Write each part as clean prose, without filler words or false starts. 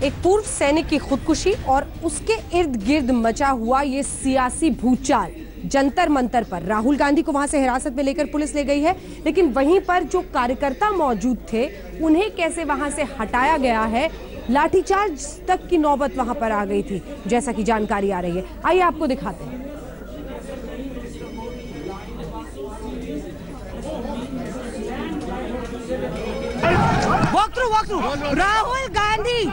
एक पूर्व सैनिक की खुदकुशी और उसके इर्द गिर्द मचा हुआ ये सियासी भूचाल। जंतर मंतर पर राहुल गांधी को वहां से हिरासत में लेकर पुलिस ले गई है, लेकिन वहीं पर जो कार्यकर्ता मौजूद थे उन्हें कैसे वहां से हटाया गया है, लाठीचार्ज तक की नौबत वहां पर आ गई थी, जैसा कि जानकारी आ रही है। आइए आपको दिखाते हैं। राहुल गांधी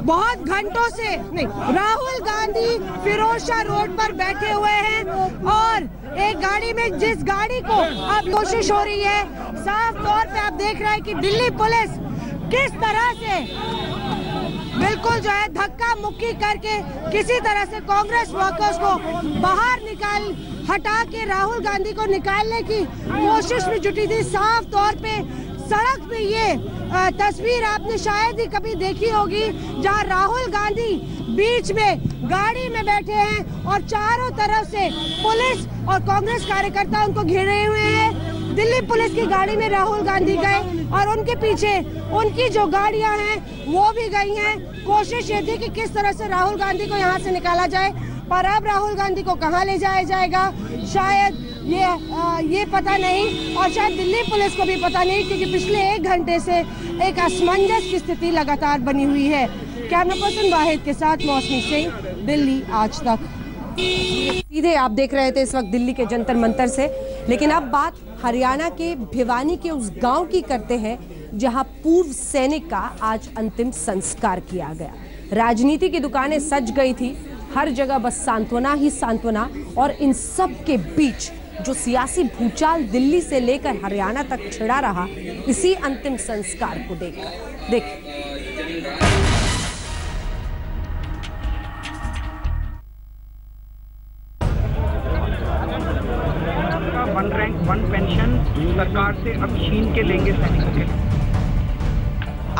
बहुत घंटों से नहीं, राहुल गांधी फिरोजशाह रोड पर बैठे हुए हैं और एक गाड़ी में, जिस गाड़ी को अब कोशिश हो रही है, साफ तौर पे आप देख रहे हैं कि दिल्ली पुलिस किस तरह से बिल्कुल जो है धक्का मुक्की करके किसी तरह से कांग्रेस वर्कर्स को बाहर हटा के राहुल गांधी को निकालने की कोशिश में जुटी थी। साफ तौर पे सड़क पे ये तस्वीर आपने शायद ही कभी देखी होगी, जहां राहुल गांधी बीच में गाड़ी में बैठे हैं और चारों तरफ से पुलिस और कांग्रेस कार्यकर्ता उनको घेरे हुए हैं। दिल्ली पुलिस की गाड़ी में राहुल गांधी गए और उनके पीछे उनकी जो गाड़ियां हैं वो भी गई हैं। कोशिश ये थी कि किस तरह से राहुल गांधी को यहाँ से निकाला जाए, पर अब राहुल गांधी को कहाँ ले जाया जाएगा शायद ये पता नहीं, और शायद दिल्ली पुलिस को भी पता नहीं, क्योंकि पिछले 1 घंटे से एक असमंजस की स्थिति लगातार बनी हुई है। कैमरा पर्सन वाहिद के साथ मौसमी सिंह, दिल्ली आज तक। सीधे आप देख रहे थे इस वक्त दिल्ली के जंतर मंतर से, लेकिन अब बात हरियाणा के भिवानी के उस गांव की करते हैं जहां पूर्व सैनिक का आज अंतिम संस्कार किया गया। राजनीति की दुकानें सज गई थी, हर जगह बस सांत्वना ही सांत्वना, और इन सब के बीच जो सियासी भूचाल दिल्ली से लेकर हरियाणा तक छिड़ा रहा, इसी अंतिम संस्कार को देखकर देखिए। वन रैंक वन पेंशन सरकार से अब छीन के लेंगे सैनिकों के।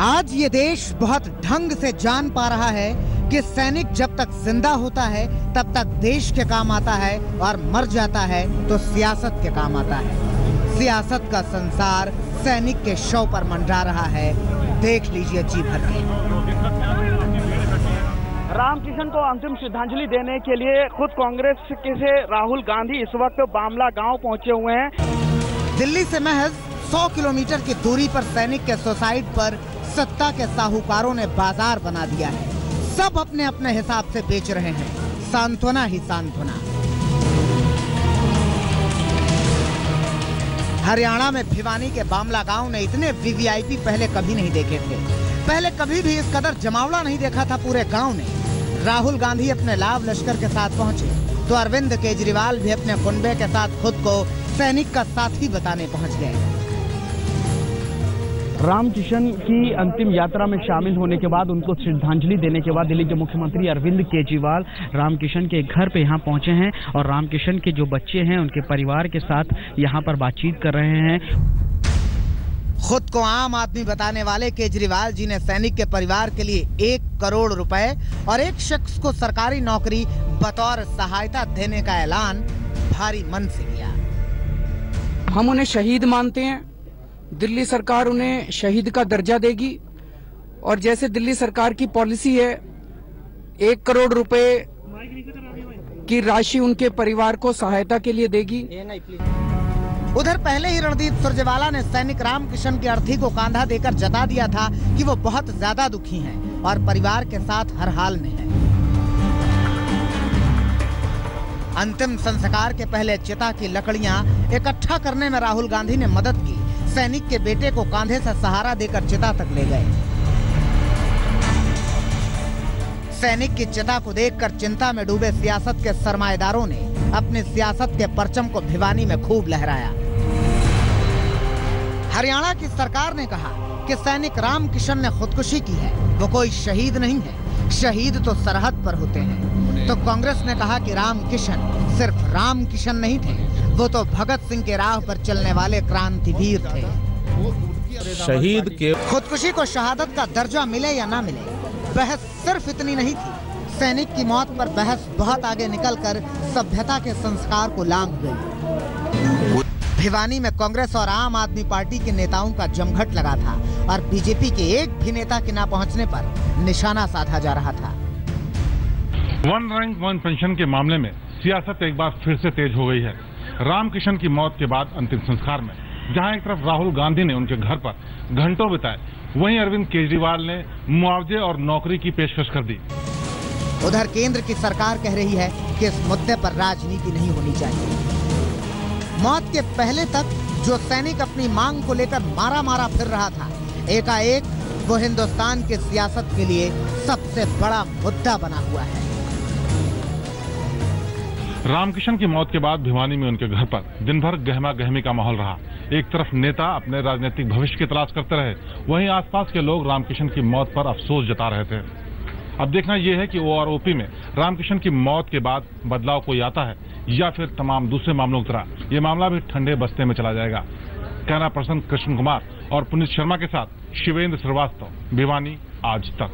आज ये देश बहुत ढंग से जान पा रहा है कि सैनिक जब तक जिंदा होता है तब तक देश के काम आता है, और मर जाता है तो सियासत के काम आता है। सियासत का संसार सैनिक के शव पर मंडरा रहा है, देख लीजिए जी भर के। रामकिशन को अंतिम श्रद्धांजलि देने के लिए खुद कांग्रेस के से राहुल गांधी इस वक्त बामला गांव पहुंचे हुए हैं। दिल्ली से महज 100 किलोमीटर की दूरी पर सैनिक के सोसाइटी पर सत्ता के साहूकारों ने बाजार बना दिया है। सब अपने अपने हिसाब से बेच रहे हैं, सांत्वना ही सांत्वना। हरियाणा में भिवानी के बामला गांव ने इतने वीवीआईपी पहले कभी नहीं देखे थे। पहले कभी भी इस कदर जमावड़ा नहीं देखा था पूरे गांव ने। राहुल गांधी अपने लाभ लश्कर के साथ पहुंचे तो अरविंद केजरीवाल भी अपने कुनबे के साथ खुद को सैनिक का साथी बताने पहुंच गए। रामकिशन की अंतिम यात्रा में शामिल होने के बाद, उनको श्रद्धांजलि देने के बाद दिल्ली के मुख्यमंत्री अरविंद केजरीवाल रामकिशन के घर पे यहाँ पहुंचे हैं और रामकिशन के जो बच्चे हैं उनके परिवार के साथ यहाँ पर बातचीत कर रहे हैं। खुद को आम आदमी बताने वाले केजरीवाल जी ने सैनिक के परिवार के लिए 1 करोड़ रुपए और एक शख्स को सरकारी नौकरी बतौर सहायता देने का ऐलान भारी मन से किया। हम उन्हें शहीद मानते हैं, दिल्ली सरकार उन्हें शहीद का दर्जा देगी, और जैसे दिल्ली सरकार की पॉलिसी है 1 करोड़ रुपए की राशि उनके परिवार को सहायता के लिए देगी। उधर पहले ही रणदीप सुरजेवाला ने सैनिक रामकिशन की अर्थी को कांधा देकर जता दिया था कि वो बहुत ज्यादा दुखी हैं और परिवार के साथ हर हाल में हैं। अंतिम संस्कार के पहले चिता की लकड़ियां इकट्ठा करने में राहुल गांधी ने मदद की। सैनिक के बेटे को कांधे से सहारा देकर चिता तक ले गए। सैनिक की चिता को देखकर चिंता में डूबे सियासत के सरमाएदारों ने अपनी सियासत के परचम को भिवानी में खूब लहराया। हरियाणा की सरकार ने कहा कि सैनिक रामकिशन ने खुदकुशी की है, वो कोई शहीद नहीं है, शहीद तो सरहद पर होते हैं। तो कांग्रेस ने कहा कि रामकिशन सिर्फ रामकिशन नहीं थे, वो तो भगत सिंह के राह पर चलने वाले क्रांतिवीर थे। शहीद के खुदकुशी को शहादत का दर्जा मिले या ना मिले, बहस सिर्फ इतनी नहीं थी। सैनिक की मौत पर बहस बहुत आगे निकलकर सभ्यता के संस्कार को लांघ गई। भिवानी में कांग्रेस और आम आदमी पार्टी के नेताओं का जमघट लगा था और बीजेपी के एक भी नेता के ना पहुंचने पर निशाना साधा जा रहा था। वन रैंक वन पेंशन के मामले में सियासत एक बार फिर से तेज हो गई है। रामकिशन की मौत के बाद अंतिम संस्कार में जहां एक तरफ राहुल गांधी ने उनके घर पर घंटों बिताए, वहीं अरविंद केजरीवाल ने मुआवजे और नौकरी की पेशकश कर दी। उधर केंद्र की सरकार कह रही है कि इस मुद्दे पर राजनीति नहीं होनी चाहिए। मौत के पहले तक जो सैनिक अपनी मांग को लेकर मारा फिर रहा था, एकाएक वो हिंदुस्तान की सियासत के लिए सबसे बड़ा मुद्दा बना हुआ है। रामकिशन की मौत के बाद भिवानी में उनके घर पर दिन भर गहमा गहमी का माहौल रहा। एक तरफ नेता अपने राजनीतिक भविष्य की तलाश करते रहे, वहीं आसपास के लोग रामकिशन की मौत पर अफसोस जता रहे थे। अब देखना यह है कि ओआरओपी में रामकिशन की मौत के बाद बदलाव कोई आता है या फिर तमाम दूसरे मामलों की तरह ये मामला भी ठंडे बस्ते में चला जाएगा। कैमरा पर्सन कृष्ण कुमार और पुनीत शर्मा के साथ शिवेंद्र श्रीवास्तव, भिवानी, आज तक।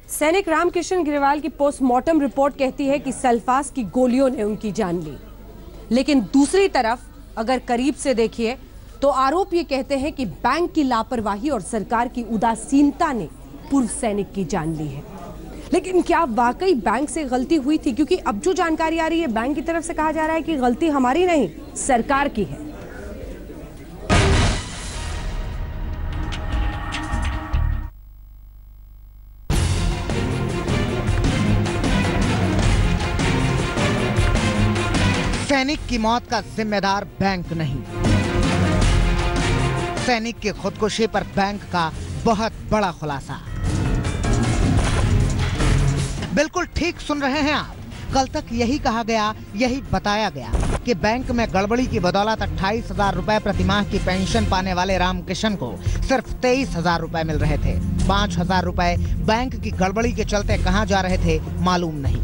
सैनिक रामकिशन ग्रेवाल की पोस्टमार्टम रिपोर्ट कहती है कि सल्फास की गोलियों ने उनकी जान ली, लेकिन दूसरी तरफ अगर करीब से देखिए तो आरोप ये कहते हैं कि बैंक की लापरवाही और सरकार की उदासीनता ने पूर्व सैनिक की जान ली है। लेकिन क्या वाकई बैंक से गलती हुई थी? क्योंकि अब जो जानकारी आ रही है, बैंक की तरफ से कहा जा रहा है कि गलती हमारी नहीं, सरकार की है। सैनिक की मौत का जिम्मेदार बैंक नहीं, सैनिक की खुदकुशी पर बैंक का बहुत बड़ा खुलासा। बिल्कुल ठीक सुन रहे हैं आप। कल तक यही कहा गया, यही बताया गया कि बैंक में गड़बड़ी की बदौलत 28,000 रुपए प्रतिमाह की पेंशन पाने वाले रामकिशन को सिर्फ 23,000 रुपए मिल रहे थे। 5,000 रुपए बैंक की गड़बड़ी के चलते कहां जा रहे थे मालूम नहीं।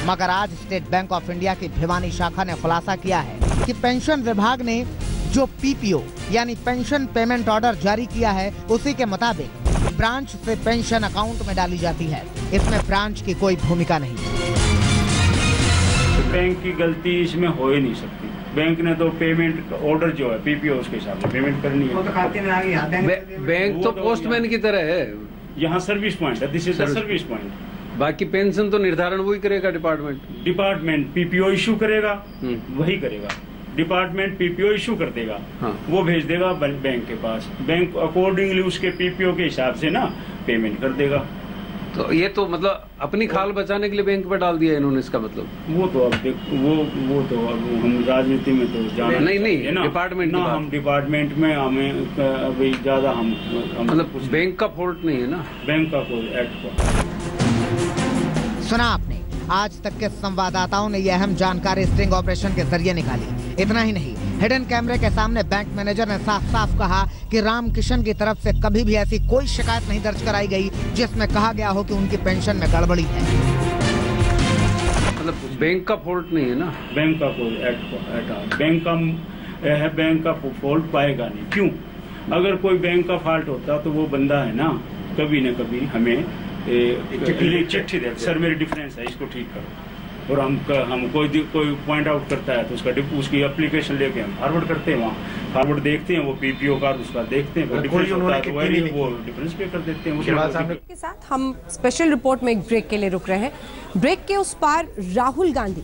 मगर आज स्टेट बैंक ऑफ इंडिया की भिवानी शाखा ने खुलासा किया है कि पेंशन विभाग ने जो पीपीओ यानी पेंशन पेमेंट ऑर्डर जारी किया है, उसी के मुताबिक ब्रांच से पेंशन अकाउंट में डाली जाती है। इसमें ब्रांच की कोई भूमिका नहीं। तो बैंक की गलती इसमें हो ही नहीं सकती। बैंक ने तो पेमेंट ऑर्डर जो है पीपीओ उसके हिसाब से पेमेंट करनी है। वो तो खाते में आ गया। बैंक तो पोस्टमैन की तरह है। यहाँ सर्विस पॉइंट है, this is the service point. बाकी पेंशन तो निर्धारण वही करेगा डिपार्टमेंट पीपीओ इशू करेगा, वही करेगा। डिपार्टमेंट पीपीओ इशू कर देगा, हाँ। वो भेज देगा बैंक के पास, बैंक अकॉर्डिंगली उसके पीपीओ के हिसाब से ना पेमेंट कर देगा। तो ये तो मतलब अपनी खाल बचाने के लिए बैंक पे डाल दिया इन्होंने, इसका मतलब वो तो अब वो तो अब हम राजनीति में तो जाना नहीं डिपार्टमेंट ना, हम डिपार्टमेंट में हमें अभी ज्यादा हम मतलब बैंक का फॉल्ट नहीं है ना, बैंक का कोई एक्ट। सुना आपने, आज तक के संवाददाताओं ने यह अहम जानकारी स्टिंग ऑपरेशन के जरिए निकाली। इतना ही नहीं, हिडन कैमरे के सामने बैंक मैनेजर ने साफ साफ कहा कि रामकिशन की तरफ से कभी भी ऐसी कोई शिकायत नहीं दर्ज कराई गई जिसमें कहा गया हो कि उनकी पेंशन में गड़बड़ी है। मतलब बैंक का फॉल्ट नहीं है ना, बैंक का कोई एक्ट बैंक का फॉल्ट पाएगा नहीं। क्यों? अगर कोई बैंक का फॉल्ट होता तो वो बंदा है ना, कभी न कभी हमें चिट्ठी दे, सर मेरी डिफरेंस है, इसको ठीक करो। और हम कोई पॉइंट आउट करता है तो उसकी एप्लीकेशन लेके हम फॉरवर्ड करते हैं, वहाँ फॉरवर्ड देखते हैं, वो पीपीओ कार्ड उसका देखते हैं, वो डिफरेंस पे कर देते हैं। के साथ हम स्पेशल रिपोर्ट में एक ब्रेक के लिए रुक रहे हैं। ब्रेक के उस पार राहुल गांधी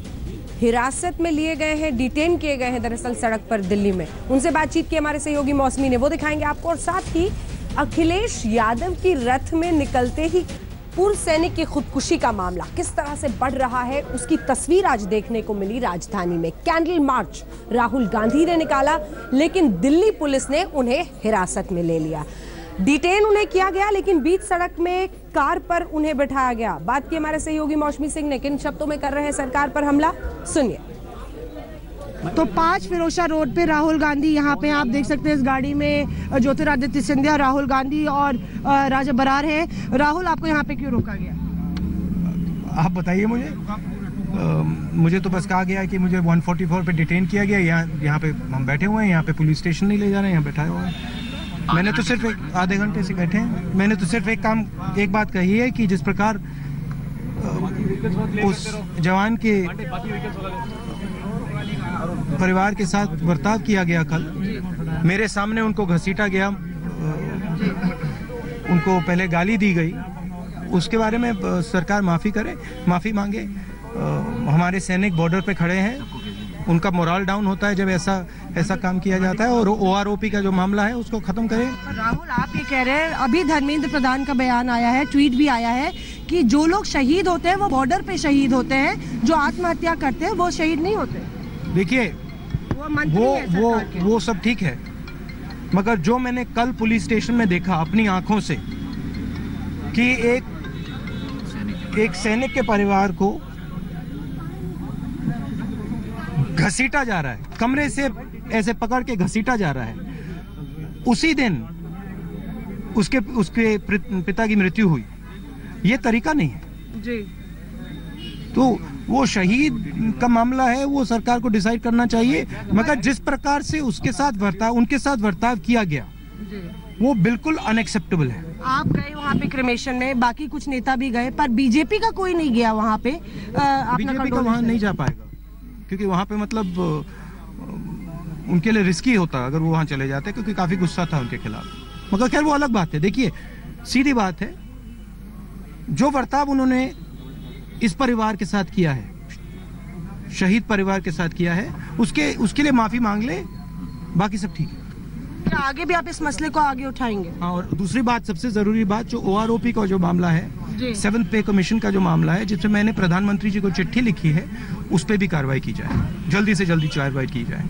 हिरासत में लिए गए हैं, डिटेन किए गए हैं दरअसल सड़क पर दिल्ली में। उनसे बातचीत की हमारे सहयोगी मौसमी ने, वो दिखाएंगे आपको। और साथ ही अखिलेश यादव की रथ में निकलते ही पूर्व सैनिक की खुदकुशी का मामला किस तरह से बढ़ रहा है, उसकी तस्वीर आज देखने को मिली राजधानी में। कैंडल मार्च राहुल गांधी ने निकाला, लेकिन दिल्ली पुलिस ने उन्हें हिरासत में ले लिया। डिटेन उन्हें किया गया, लेकिन बीच सड़क में कार पर उन्हें बिठाया गया। बात की हमारे सहयोगी मौसमी सिंह ने, किन शब्दों में कर रहे हैं सरकार पर हमला, सुनिए। तो 5 फिरोशा रोड पे राहुल गांधी, यहाँ पे आप देख सकते हैं इस गाड़ी में ज्योतिरादित्य सिंधिया, राहुल गांधी और राजा बरार है। राहुल, आपको यहाँ पे क्यों रोका गया? आप बताइए मुझे। मुझे तो बस कहा गया है कि मुझे 144 पे डिटेन किया गया। यहाँ पे हम बैठे हुए हैं, यहाँ पे पुलिस स्टेशन नहीं ले जा रहे हैं, यहाँ बैठा हुआ है। मैंने तो सिर्फ आधे घंटे से बैठे हैं। मैंने तो सिर्फ एक बात कही है कि जिस प्रकार उस जवान के परिवार के साथ बर्ताव किया गया कल, मेरे सामने उनको घसीटा गया, उनको पहले गाली दी गई, उसके बारे में सरकार माफ़ी मांगे। हमारे सैनिक बॉर्डर पे खड़े हैं, उनका मोरल डाउन होता है जब ऐसा काम किया जाता है, और OROP का जो मामला है उसको खत्म करें। राहुल, आप ये कह रहे हैं, अभी धर्मेंद्र प्रधान का बयान आया है, ट्वीट भी आया है कि जो लोग शहीद होते हैं वो बॉर्डर पे शहीद होते हैं, जो आत्महत्या करते हैं वो शहीद नहीं होते। देखिए, वो सब ठीक है, मगर जो मैंने कल पुलिस स्टेशन में देखा अपनी आंखों से कि एक सैनिक के परिवार को घसीटा जा रहा है, कमरे से ऐसे पकड़ के घसीटा जा रहा है, उसी दिन उसके पिता की मृत्यु हुई, ये तरीका नहीं है जी। तो वो शहीद का मामला है, वो सरकार को डिसाइड करना चाहिए, मगर जिस प्रकार से उनके साथ बर्ताव किया गया वो बिल्कुल अनएक्सेप्टेबल है। आप गए वहाँ पे क्रिमेशन में, बाकी कुछ नेता भी गए, पर बीजेपी का कोई नहीं गया वहाँ पे। बीजेपी का वहाँ नहीं जा पाएगा, क्योंकि वहाँ पे मतलब उनके लिए रिस्की होता अगर वो वहाँ चले जाते, क्योंकि काफी गुस्सा था उनके खिलाफ। मगर खैर वो अलग बात है। देखिए, सीधी बात है, जो बर्ताव उन्होंने इस परिवार के साथ किया है, शहीद परिवार के साथ किया है, उसके लिए माफी मांग ले, बाकी सब ठीक है। क्या आगे भी आप इस मसले को आगे उठाएंगे? हाँ, और दूसरी बात, सबसे जरूरी बात, जो OROP का जो मामला है, 7th पे कमीशन का जो मामला है, जिसमें मैंने प्रधानमंत्री जी को चिट्ठी लिखी है, उस पर भी कार्रवाई की जाए, जल्दी से जल्दी कार्रवाई की जाए।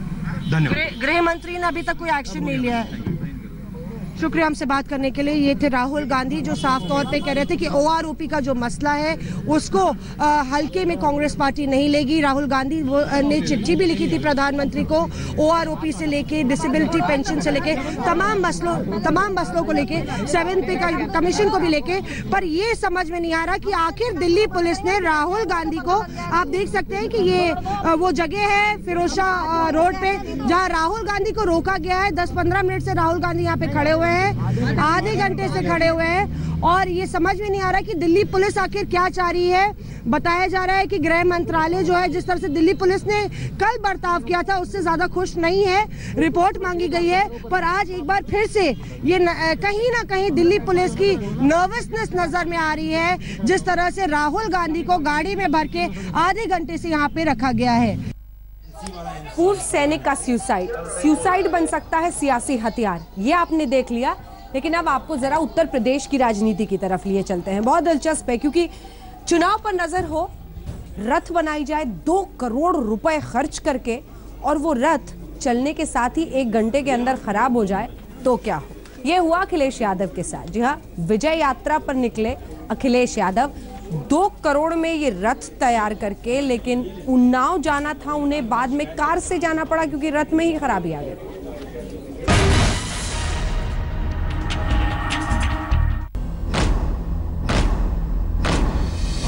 धन्यवाद। गृह मंत्री ने अभी तक कोई एक्शन नहीं लिया है। शुक्रिया हमसे बात करने के लिए। ये थे राहुल गांधी, जो साफ तौर पे कह रहे थे कि OROP का जो मसला है उसको हल्के में कांग्रेस पार्टी नहीं लेगी। राहुल गांधी ने चिट्ठी भी लिखी थी प्रधानमंत्री को, OROP से लेके डिसेबिलिटी पेंशन से लेके तमाम मसलों को लेके, 7th पे कमीशन को भी लेके, पर ये समझ में नहीं आ रहा कि आखिर दिल्ली पुलिस ने राहुल गांधी को, आप देख सकते हैं कि ये वो जगह है फिरोजशाह रोड पे जहाँ राहुल गांधी को रोका गया है। 10-15 मिनट से राहुल गांधी यहाँ पे खड़े हुए हैं, आधे घंटे से खड़े हुए हैं, और ये समझ में नहीं आ रहा कि दिल्ली पुलिस आखिर क्या चाह रही है। बताया जा रहा है कि गृह मंत्रालय जो है, जिस तरह से दिल्ली पुलिस ने कल बर्ताव किया था उससे ज्यादा खुश नहीं है। रिपोर्ट मांगी गई है, पर आज एक बार फिर से ये कहीं ना कहीं दिल्ली पुलिस की नर्वसनेस नजर में आ रही है, जिस तरह से राहुल गांधी को गाड़ी में भर के आधे घंटे से यहाँ पे रखा गया है। पूर्व सैनिक का सुसाइड बन सकता है सियासी हथियार, ये आपने देख लिया। लेकिन अब आपको जरा उत्तर प्रदेश की राजनीति की तरफ लिए चलते हैं। बहुत दिलचस्प है, क्योंकि चुनाव पर नजर हो, रथ बनाई जाए 2 करोड़ रुपए खर्च करके, और वो रथ चलने के साथ ही 1 घंटे के अंदर खराब हो जाए तो क्या हो। ये हुआ अखिलेश यादव के साथ। जी हाँ, विजय यात्रा पर निकले अखिलेश यादव 2 करोड़ में ये रथ तैयार करके, लेकिन उन्नाव जाना था उन्हें, बाद में कार से जाना पड़ा क्योंकि रथ में ही खराबी आ गई।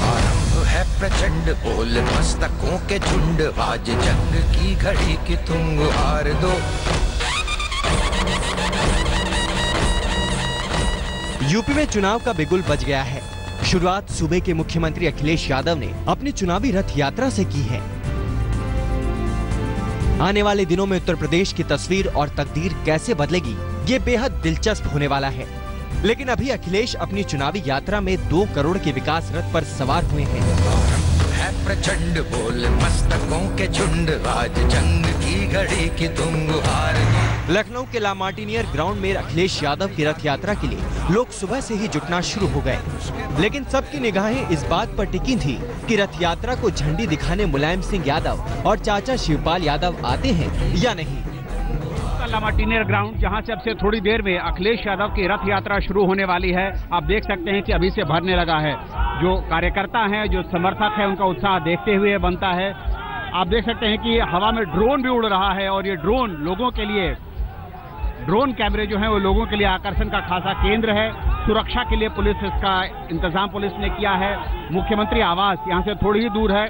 आरंभ है प्रचंड बोल मस्तकों के झुंड, आज जंग की घड़ी की तुम हार दो। यूपी में चुनाव का बिगुल बज गया है। शुरुआत सूबे के मुख्यमंत्री अखिलेश यादव ने अपनी चुनावी रथ यात्रा से की है। आने वाले दिनों में उत्तर प्रदेश की तस्वीर और तकदीर कैसे बदलेगी, ये बेहद दिलचस्प होने वाला है। लेकिन अभी अखिलेश अपनी चुनावी यात्रा में 2 करोड़ के विकास रथ पर सवार हुए हैं। है प्रचंड बोल मस्तकों के झुंड, आज जंग की घड़ी की तुम हार दो। लखनऊ के लामार्टिनियर ग्राउंड में अखिलेश यादव की रथ यात्रा के लिए लोग सुबह से ही जुटना शुरू हो गए। लेकिन सबकी निगाहें इस बात पर टिकी थी कि रथ यात्रा को झंडी दिखाने मुलायम सिंह यादव और चाचा शिवपाल यादव आते हैं या नहीं। लामार्टिनियर ग्राउंड, जहां से अब से थोड़ी देर में अखिलेश यादव की रथ यात्रा शुरू होने वाली है। आप देख सकते हैं कि अभी से भरने लगा है। जो कार्यकर्ता हैं, जो समर्थक हैं, उनका उत्साह देखते हुए बनता है। आप देख सकते हैं कि हवा में ड्रोन भी उड़ रहा है, और ये ड्रोन लोगों के लिए, ड्रोन कैमरे जो हैं वो लोगों के लिए आकर्षण का खासा केंद्र है। सुरक्षा के लिए पुलिस, इसका इंतजाम पुलिस ने किया है। मुख्यमंत्री आवास यहाँ से थोड़ी ही दूर है।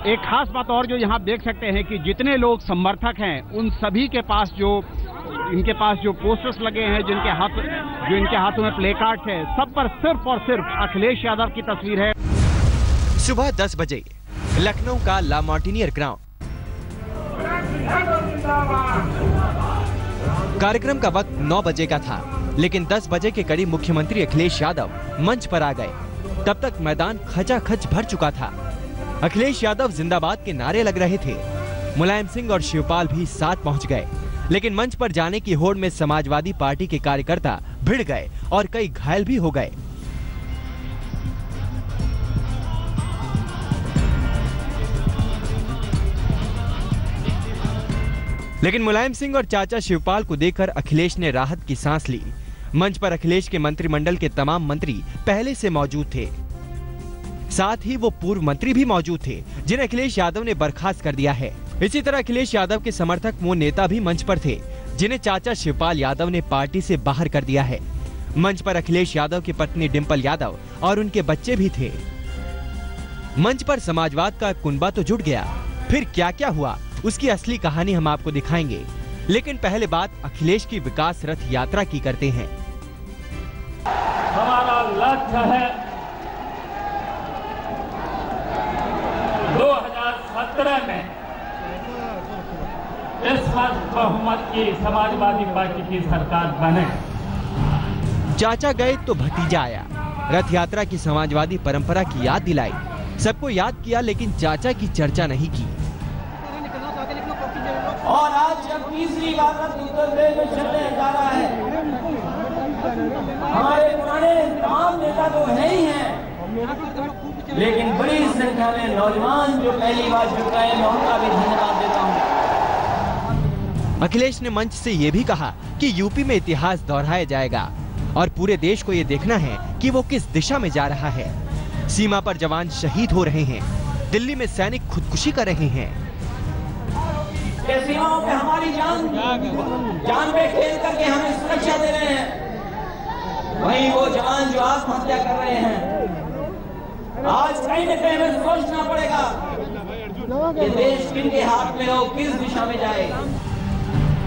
एक खास बात और जो यहाँ देख सकते हैं कि जितने लोग समर्थक हैं, उन सभी के पास इनके पास जो पोस्टर्स लगे हैं, जो इनके हाथों में प्ले कार्ड्स है, सब पर सिर्फ और सिर्फ अखिलेश यादव की तस्वीर है। सुबह 10 बजे लखनऊ का ला मार्टिनियर ग्राउंड। कार्यक्रम का वक्त 9 बजे का था, लेकिन 10 बजे के करीब मुख्यमंत्री अखिलेश यादव मंच पर आ गए। तब तक मैदान खचाखच भर चुका था। अखिलेश यादव जिंदाबाद के नारे लग रहे थे। मुलायम सिंह और शिवपाल भी साथ पहुंच गए, लेकिन मंच पर जाने की होड़ में समाजवादी पार्टी के कार्यकर्ता भिड़ गए और कई घायल भी हो गए। लेकिन मुलायम सिंह और चाचा शिवपाल को देखकर अखिलेश ने राहत की सांस ली। मंच पर अखिलेश के मंत्रिमंडल के तमाम मंत्री पहले से मौजूद थे। साथ ही वो पूर्व मंत्री भी मौजूद थे, जिन्हें अखिलेश यादव ने बर्खास्त कर दिया है। इसी तरह अखिलेश यादव के समर्थक वो नेता भी मंच पर थे, जिन्हें चाचा शिवपाल यादव ने पार्टी से बाहर कर दिया है। मंच पर अखिलेश यादव की पत्नी डिंपल यादव और उनके बच्चे भी थे। मंच पर समाजवाद का कुनबा तो जुट गया। फिर क्या क्या हुआ, उसकी असली कहानी हम आपको दिखाएंगे, लेकिन पहले बात अखिलेश की विकास रथ यात्रा की करते हैं। हमारा लक्ष्य है 2017 में इस वर्ष बहुमत की समाजवादी पार्टी की सरकार बने। चाचा गए तो भतीजा आया। रथ यात्रा की समाजवादी परंपरा की याद दिलाई। सबको याद किया, लेकिन चाचा की चर्चा नहीं की। और आज जब तीसरी बार उत्तर प्रदेश में चलने जा रहा है, हमारे पुराने तमाम नेता तो है ही हैं, लेकिन बड़ी संख्या में नौजवान जो पहली बार जुड़ गए, मैं उनका भी धन्यवाद देता हूं। अखिलेश ने मंच से ये भी कहा कि यूपी में इतिहास दोहराया जाएगा और पूरे देश को ये देखना है कि वो किस दिशा में जा रहा है। सीमा पर जवान शहीद हो रहे हैं, दिल्ली में सैनिक खुदकुशी कर रहे हैं। सीमाओं पे हमारी जान पे खेल करके हमें सुरक्षा दे रहे हैं, वहीं वो जवान जो आत्महत्या कर रहे हैं। आज कहीं न कहीं हमें सोचना पड़ेगा कि देश किनके हाथ में हो, किस दिशा में जाए।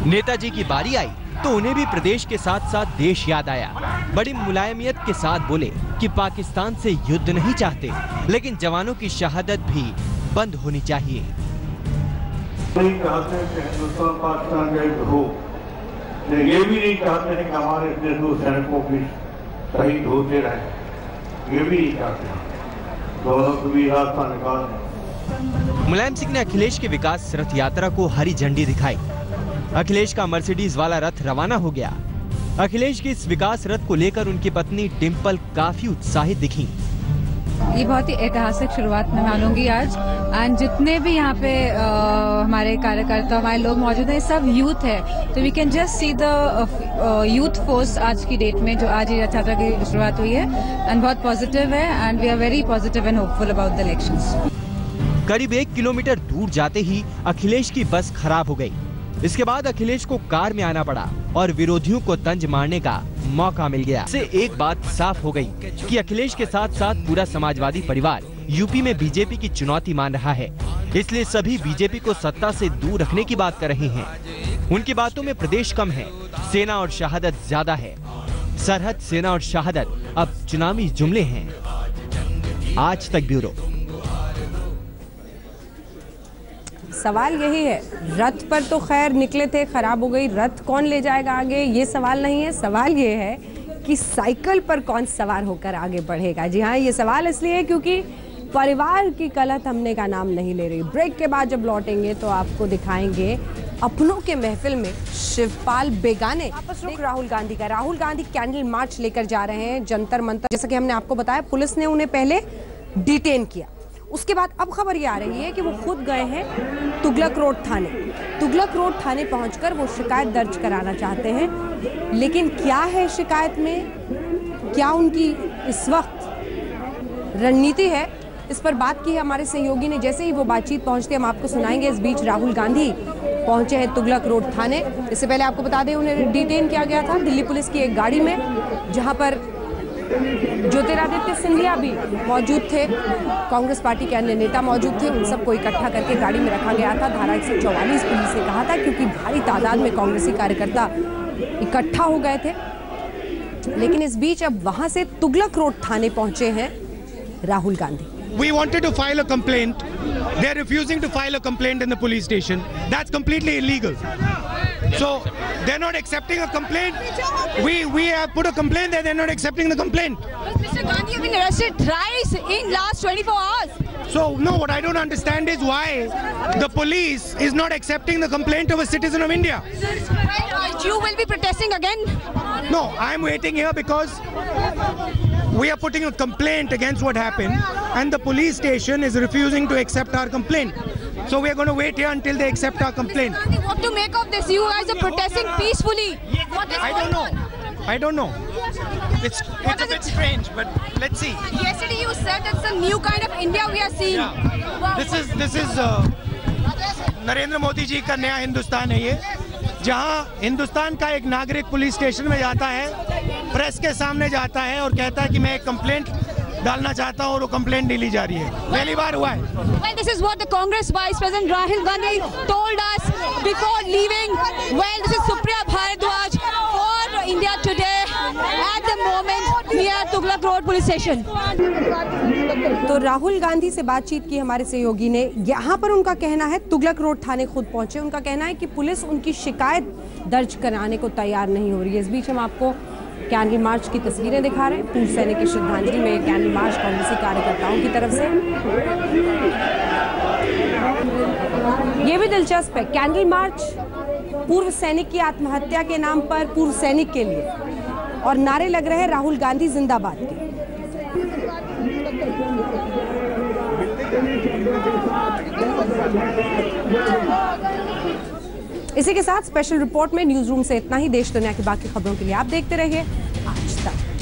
नेताजी की बारी आई तो उन्हें भी प्रदेश के साथ साथ देश याद आया। बड़ी मुलायमियत के साथ बोले कि पाकिस्तान से युद्ध नहीं चाहते, लेकिन जवानों की शहादत भी बंद होनी चाहिए। नहीं चाहते कि हिंदुस्तान पाकिस्तान का युद्ध हो, लेकिन ये भी नहीं चाहते हैं कि हमारे इतने दो सैनिकों की शहीद होते रहे। ये भी नहीं चाहते। दोनों को भी रास्ता निकालना। मुलायम सिंह ने अखिलेश के विकास रथ यात्रा को हरी झंडी दिखाई। अखिलेश का मर्सिडीज वाला रथ रवाना हो गया। अखिलेश के इस विकास रथ को लेकर उनकी पत्नी डिंपल काफी उत्साहित दिखी। ये बहुत ही ऐतिहासिक शुरुआत मैं मानूंगी आज। एंड जितने भी यहाँ पे हमारे कार्यकर्ता, हमारे लोग मौजूद हैं, सब यूथ है, तो we can just see the youth force आज की डेट में, जो आज ये रथ यात्रा की शुरुआत हुई है, एंड बहुत पॉजिटिव है, and we are very positive and hopeful about the elections. करीब 1 किलोमीटर दूर जाते ही अखिलेश की बस खराब हो गई। इसके बाद अखिलेश को कार में आना पड़ा और विरोधियों को तंज मारने का मौका मिल गया। इससे एक बात साफ हो गई कि अखिलेश के साथ साथ पूरा समाजवादी परिवार यूपी में बीजेपी की चुनौती मान रहा है। इसलिए सभी बीजेपी को सत्ता से दूर रखने की बात कर रहे हैं। उनकी बातों में प्रदेश कम है, सेना और शहादत ज्यादा है। सरहद, सेना और शहादत अब चुनावी जुमले हैं। आज तक ब्यूरो। सवाल यही है, रथ पर तो खैर निकले थे, खराब हो गई, रथ कौन ले जाएगा आगे, ये सवाल नहीं है। सवाल ये है कि साइकिल पर कौन सवार होकर आगे बढ़ेगा। जी हाँ, ये सवाल इसलिए है क्योंकि परिवार की कलह थमने का नाम नहीं ले रही। ब्रेक के बाद जब लौटेंगे तो आपको दिखाएंगे अपनों के महफिल में शिवपाल बेगाने। वापस रुख राहुल गांधी का। राहुल गांधी कैंडल मार्च लेकर जा रहे हैं जंतर मंतर। जैसा कि हमने आपको बताया, पुलिस ने उन्हें पहले डिटेन किया। उसके बाद अब खबर ये आ रही है कि वो खुद गए हैं तुगलक रोड थाने। तुगलक रोड थाने पहुंचकर वो शिकायत दर्ज कराना चाहते हैं। लेकिन क्या है शिकायत में, क्या उनकी इस वक्त रणनीति है, इस पर बात की है हमारे सहयोगी ने। जैसे ही वो बातचीत पहुंचती हम आपको सुनाएंगे। इस बीच राहुल गांधी पहुंचे हैं तुगलक रोड थाने। इससे पहले आपको बता दें, उन्हें डिटेन किया गया था दिल्ली पुलिस की एक गाड़ी में, जहां पर ज्योतिरादित्य सिंधिया भी मौजूद थे, कांग्रेस पार्टी के अन्य नेता मौजूद थे। उन सबको इकट्ठा करके गाड़ी में रखा गया था। धारा 144 पुलिस ने कहा था, क्योंकि भारी तादाद में कांग्रेसी कार्यकर्ता इकट्ठा हो गए थे। लेकिन इस बीच अब वहां से तुगलक रोड थाने पहुंचे हैं Rahul Gandhi. we wanted to file a complaint. They're refusing to file a complaint in the police station. That's completely illegal. So they're not accepting a complaint. We have put a complaint there. They're not accepting the complaint. But Mr. Gandhi has been arrested thrice in last 24 hours. So no, what I don't understand is why the police is not accepting the complaint of a citizen of India. You will be protesting again? No, I'm waiting here because we are putting a complaint against what happened, and the police station is refusing to accept our complaint. So we are going to wait here until they accept our complaint. What to make of this? You guys are protesting peacefully. I don't know. It's a bit strange, but let's see. Yesterday you said it's a new kind of India we are seeing. Yeah. Wow. This is Narendra Modi ji का नया हिंदुस्तान है ये, जहां हिंदुस्तान का एक नागरिक police station में जाता है, प्रेस के सामने जाता है और कहता है कि मैं एक कंप्लेंट डालना चाहता हूं और वो कंप्लेंट नहीं ली जा रही है। पहली बार हुआ है। Well, this is what the Congress Vice President Rahul Gandhi told us before leaving. Well, this is Supriya Bharadwaj for India Today at the moment near Tughlaq Road Police Station. तो राहुल गांधी से बातचीत की हमारे सहयोगी ने। यहाँ पर उनका कहना है, तुगलक रोड थाने खुद पहुंचे, उनका कहना है कि पुलिस उनकी शिकायत दर्ज कराने को तैयार नहीं हो रही है। इस बीच हम आपको कैंडल मार्च की तस्वीरें दिखा रहे हैं। पूर्व सैनिक की श्रद्धांजलि में कैंडल मार्च कांग्रेसी कार्यकर्ताओं की तरफ से। ये भी दिलचस्प है, कैंडल मार्च पूर्व सैनिक की आत्महत्या के नाम पर, पूर्व सैनिक के लिए, और नारे लग रहे हैं राहुल गांधी जिंदाबाद के। इसी के साथ स्पेशल रिपोर्ट में न्यूज रूम से इतना ही। देश दुनिया की बाकी खबरों के लिए आप देखते रहिए आज तक।